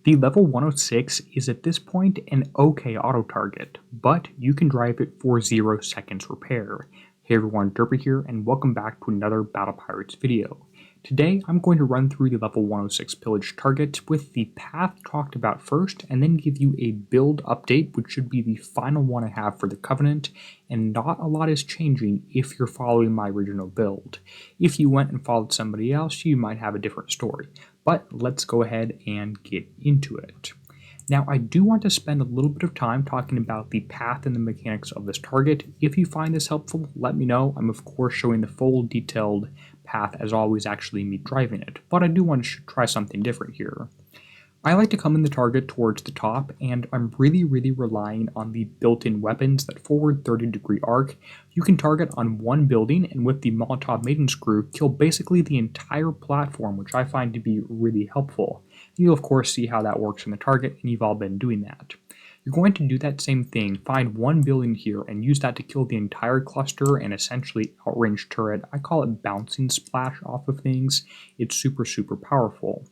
The level 106 is at this point an okay auto target, but you can drive it for 0 seconds repair. Hey everyone, Derpy here, and welcome back to another Battle Pirates video. Today I'm going to run through the level 106 pillage target with the path talked about first, and then give you a build update, which should be the final one I have for the Covenant, and not a lot is changing if you're following my original build. If you went and followed somebody else, you might have a different story. But let's go ahead and get into it. Now, I do want to spend a little bit of time talking about the path and the mechanics of this target. If you find this helpful, let me know. I'm of course showing the full detailed path as always, actually me driving it, but I do want to try something different here. I like to come in the target towards the top, and I'm really relying on the built-in weapons that forward 30-degree arc. You can target on one building, and with the Molotov maiden screw, kill basically the entire platform, which I find to be really helpful. You'll of course see how that works in the target, and you've all been doing that. You're going to do that same thing, find one building here, and use that to kill the entire cluster and essentially outrange turret. I call it bouncing splash off of things. It's super powerful.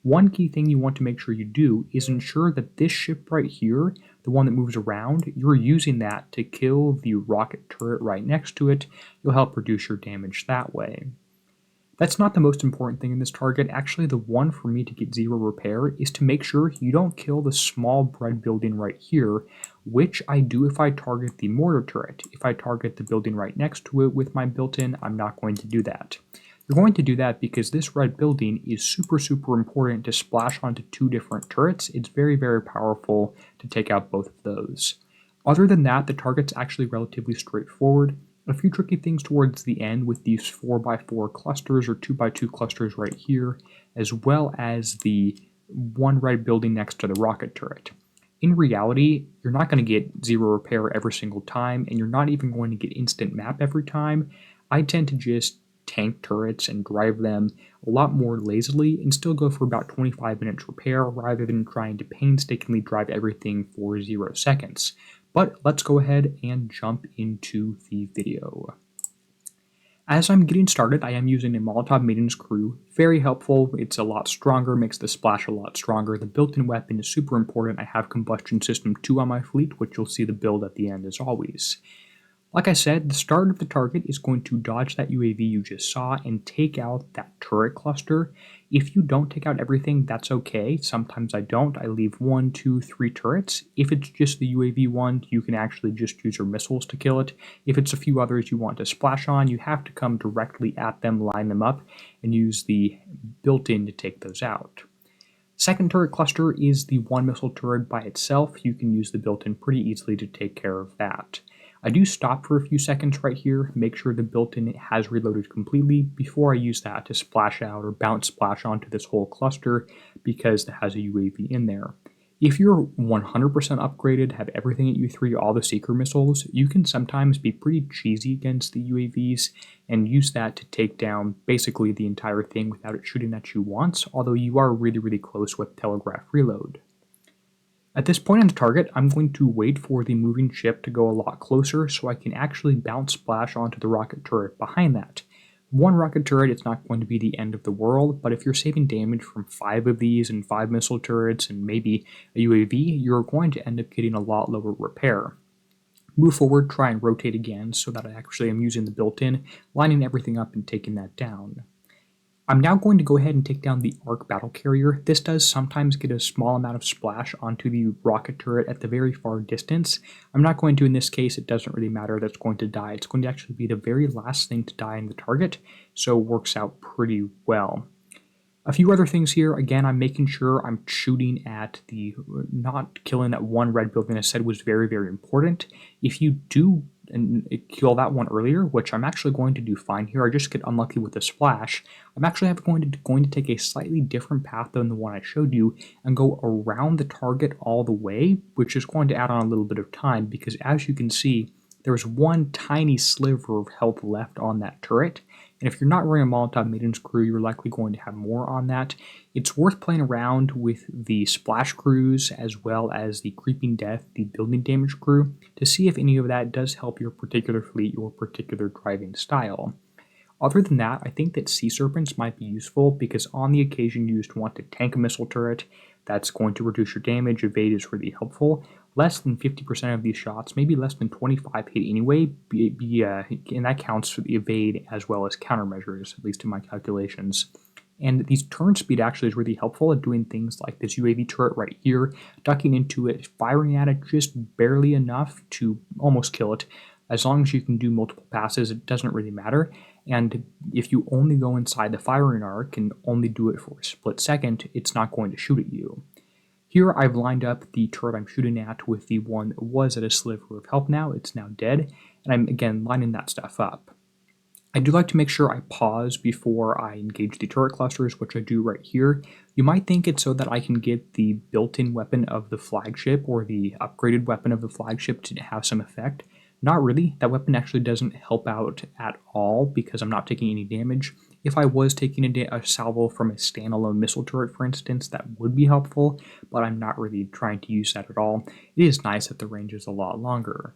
One key thing you want to make sure you do is ensure that this ship right here, the one that moves around, you're using that to kill the rocket turret right next to it. You'll help reduce your damage that way. That's not the most important thing in this target. Actually, the one for me to get 0 repair is to make sure you don't kill the small bread building right here, which I do if I target the mortar turret. If I target the building right next to it with my built-in, I'm not going to do that. You're going to do that because this red building is super important to splash onto 2 different turrets. It's very powerful to take out both of those. Other than that, the target's actually relatively straightforward. A few tricky things towards the end with these 4x4 clusters or 2x2 clusters right here, as well as the one red building next to the rocket turret. In reality, you're not going to get 0 repair every single time, and you're not even going to get instant map every time. I tend to just tank turrets and drive them a lot more lazily and still go for about 25 minutes repair rather than trying to painstakingly drive everything for 0 seconds. But let's go ahead and jump into the video. As I'm getting started, I am using a Molotov maiden screw. Very helpful, it's a lot stronger, makes the splash a lot stronger. The built-in weapon is super important. I have combustion system 2 on my fleet, which you'll see the build at the end as always. Like I said, the start of the target is going to dodge that UAV you just saw and take out that turret cluster. If you don't take out everything, that's okay. Sometimes I don't. I leave 1, 2, 3 turrets. If it's just the UAV one, you can actually just use your missiles to kill it. If it's a few others you want to splash on, you have to come directly at them, line them up, and use the built-in to take those out. Second turret cluster is the one missile turret by itself. You can use the built-in pretty easily to take care of that. I do stop for a few seconds right here, make sure the built-in has reloaded completely before I use that to splash out or bounce splash onto this whole cluster because it has a UAV in there. If you're 100% upgraded, have everything at U3, all the seeker missiles, you can sometimes be pretty cheesy against the UAVs and use that to take down basically the entire thing without it shooting at you once, although you are really close with telegraph reload. At this point on the target, I'm going to wait for the moving ship to go a lot closer so I can actually bounce splash onto the rocket turret behind that. One rocket turret, it's not going to be the end of the world, but if you're saving damage from 5 of these and 5 missile turrets and maybe a UAV, you're going to end up getting a lot lower repair. Move forward, try and rotate again so that I actually am using the built-in, lining everything up and taking that down. I'm now going to go ahead and take down the arc battle carrier. This does sometimes get a small amount of splash onto the rocket turret at the very far distance. I'm not going to in this case, it doesn't really matter that's going to die. It's going to actually be the very last thing to die in the target, so it works out pretty well. A few other things here. Again, I'm making sure I'm shooting at the, not killing that one red building I said was very important. If you do and kill that one earlier, which I'm actually going to do fine here, I just get unlucky with the splash, I'm actually going to take a slightly different path than the one I showed you and go around the target all the way, which is going to add on a little bit of time because as you can see, there's one tiny sliver of health left on that turret. And if you're not running a Molotov maiden screw, you're likely going to have more on that. It's worth playing around with the splash crews as well as the creeping death, the building damage crew, to see if any of that does help your particular fleet, your particular driving style. Other than that, I think that Sea Serpents might be useful because on the occasion you just want to tank a missile turret, that's going to reduce your damage. Evade is really helpful. Less than 50% of these shots, maybe less than 25 hit anyway, and that counts for the evade as well as countermeasures, at least in my calculations. And these turn speed actually is really helpful at doing things like this UAV turret right here, ducking into it, firing at it just barely enough to almost kill it. As long as you can do multiple passes, it doesn't really matter. And if you only go inside the firing arc and only do it for a split second, it's not going to shoot at you. Here I've lined up the turret I'm shooting at with the one that was at a sliver of health now. It's now dead, and I'm again lining that stuff up. I do like to make sure I pause before I engage the turret clusters, which I do right here. You might think it's so that I can get the built-in weapon of the flagship or the upgraded weapon of the flagship to have some effect. Not really. That weapon actually doesn't help out at all because I'm not taking any damage. If I was taking a salvo from a standalone missile turret, for instance, that would be helpful, but I'm not really trying to use that at all. It is nice that the range is a lot longer.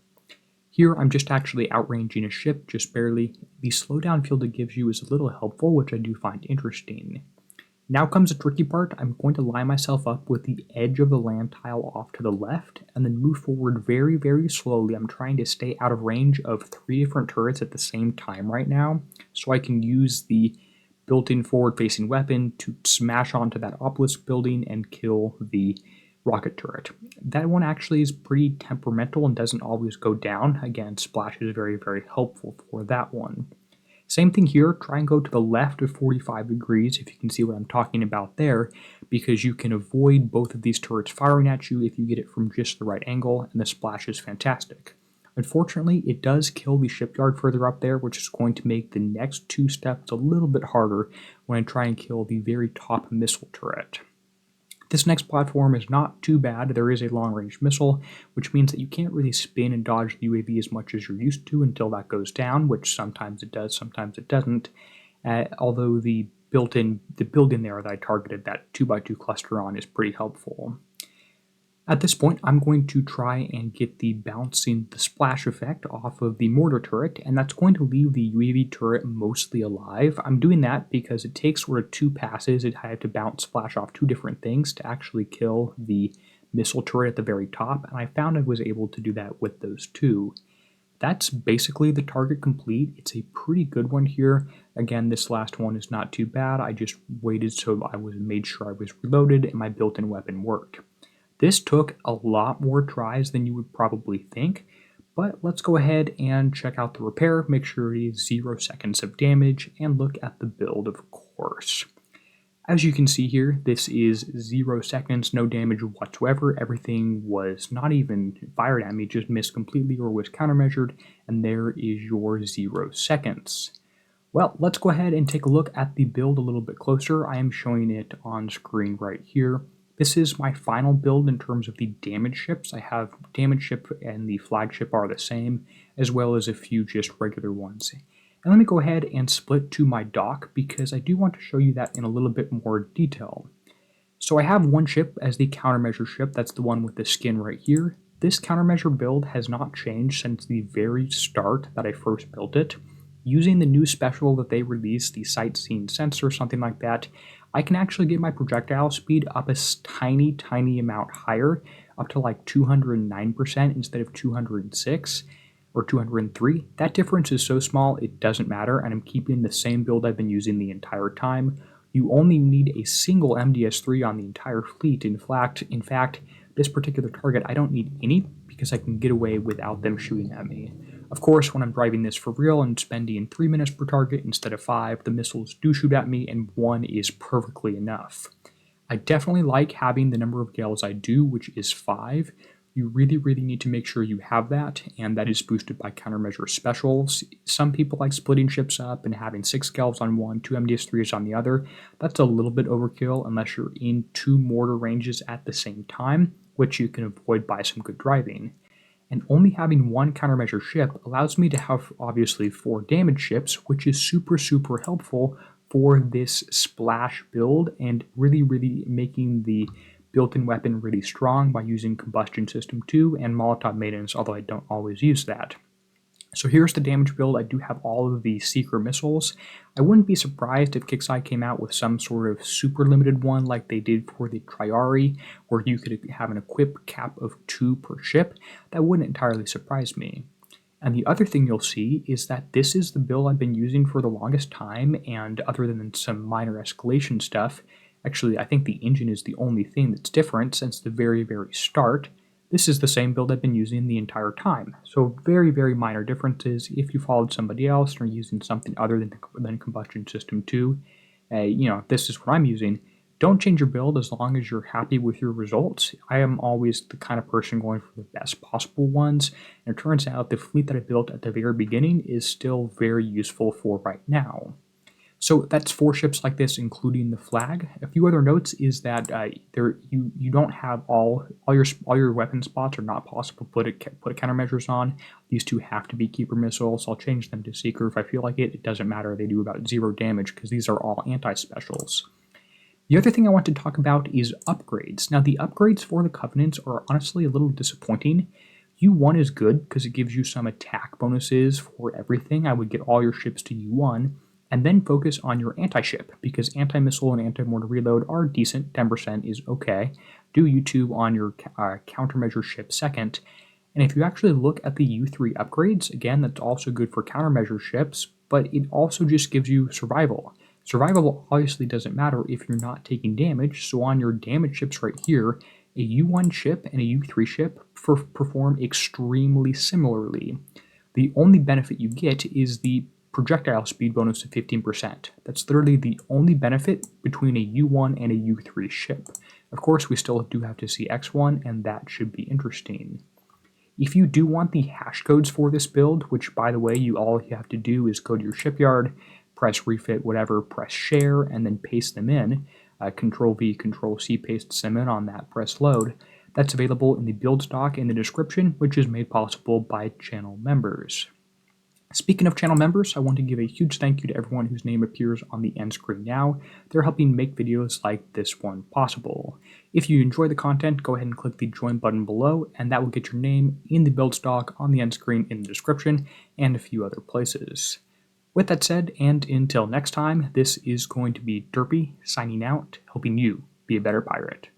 Here, I'm just actually outranging a ship, just barely. The slowdown field it gives you is a little helpful, which I do find interesting. Now comes the tricky part. I'm going to line myself up with the edge of the land tile off to the left, and then move forward very, very slowly. I'm trying to stay out of range of 3 different turrets at the same time right now, so I can use the built-in forward-facing weapon to smash onto that obelisk building and kill the rocket turret. That one actually is pretty temperamental and doesn't always go down. Again, splash is very, very helpful for that one. Same thing here, try and go to the left of 45 degrees, if you can see what I'm talking about there, because you can avoid both of these turrets firing at you if you get it from just the right angle, and the splash is fantastic. Unfortunately, it does kill the shipyard further up there, which is going to make the next 2 steps a little bit harder when I try and kill the very top missile turret. This next platform is not too bad. There is a long-range missile, which means that you can't really spin and dodge the UAV as much as you're used to until that goes down, which sometimes it does, sometimes it doesn't. Although the built-in there that I targeted that 2x2 cluster on is pretty helpful. At this point, I'm going to try and get the splash effect off of the mortar turret, and that's going to leave the UAV turret mostly alive. I'm doing that because it takes sort of 2 passes. I have to bounce splash off 2 different things to actually kill the missile turret at the very top, and I found I was able to do that with those 2. That's basically the target complete. It's a pretty good one here. Again, this last one is not too bad. I just waited so I made sure I was reloaded and my built-in weapon worked. This took a lot more tries than you would probably think, but let's go ahead and check out the repair, make sure it is 0 seconds of damage, and look at the build, of course. As you can see here, this is 0 seconds, no damage whatsoever. Everything was not even fired at me, just missed completely or was countermeasured, and there is your 0 seconds. Well, let's go ahead and take a look at the build a little bit closer. I am showing it on screen right here. This is my final build in terms of the damage ships. I have damage ship and the flagship are the same, as well as a few just regular ones. And let me go ahead and split to my dock because I do want to show you that in a little bit more detail. So I have one ship as the countermeasure ship, that's the one with the skin right here. This countermeasure build has not changed since the very start that I first built it. Using the new special that they released, the sightseeing sensor, something like that, I can actually get my projectile speed up a tiny amount higher, up to like 209% instead of 206 or 203. That difference is so small it doesn't matter, and I'm keeping the same build I've been using the entire time. You only need a single MDS-3 on the entire fleet. In fact, this particular target I don't need any because I can get away without them shooting at me. Of course, when I'm driving this for real and spending 3 minutes per target instead of 5, the missiles do shoot at me and 1 is perfectly enough. I definitely like having the number of gales I do, which is 5. You really need to make sure you have that, and that is boosted by countermeasure specials. Some people like splitting ships up and having 6 gales on one, 2 MDS-3s on the other. That's a little bit overkill unless you're in 2 mortar ranges at the same time, which you can avoid by some good driving. And only having 1 countermeasure ship allows me to have, obviously, 4 damage ships, which is super helpful for this splash build and really making the built-in weapon really strong by using Combustion System 2 and Molotov Maintenance, although I don't always use that. So here's the damage build. I do have all of the seeker missiles. I wouldn't be surprised if Kixeye came out with some sort of super limited one like they did for the Triari, where you could have an equip cap of 2 per ship. That wouldn't entirely surprise me. And the other thing you'll see is that this is the build I've been using for the longest time, and other than some minor escalation stuff, actually I think the engine is the only thing that's different since the very, very start. This is the same build I've been using the entire time. So very, very minor differences. If you followed somebody else and are using something other than Combustion System 2, this is what I'm using. Don't change your build as long as you're happy with your results. I am always the kind of person going for the best possible ones, and it turns out the fleet that I built at the very beginning is still very useful for right now. So that's 4 ships like this, including the flag. A few other notes is that you don't have all your weapon spots are not possible to put countermeasures on. These 2 have to be keeper missiles. I'll change them to seeker if I feel like it. It doesn't matter. They do about 0 damage because these are all anti-specials. The other thing I want to talk about is upgrades. Now the upgrades for the Covenants are honestly a little disappointing. U1 is good because it gives you some attack bonuses for everything. I would get all your ships to U1. And then focus on your anti-ship, because anti-missile and anti-mortar reload are decent, 10% is okay. Do U2 on your countermeasure ship second. And if you actually look at the U3 upgrades, again, that's also good for countermeasure ships, but it also just gives you survival. Survival obviously doesn't matter if you're not taking damage, so on your damage ships right here, a U1 ship and a U3 ship perform extremely similarly. The only benefit you get is the projectile speed bonus of 15%. That's literally the only benefit between a U1 and a U3 ship. Of course, we still do have to see X1, and that should be interesting. If you do want the hash codes for this build, which by the way, all you have to do is go to your shipyard, press refit, whatever, press share, and then paste them in. Control V, Control C pastes them in on that, press load. That's available in the build stock in the description, which is made possible by channel members. Speaking of channel members, I want to give a huge thank you to everyone whose name appears on the end screen now. They're helping make videos like this one possible. If you enjoy the content, go ahead and click the join button below, and that will get your name in the build stock on the end screen in the description and a few other places. With that said, and until next time, this is going to be Derpy signing out, helping you be a better pirate.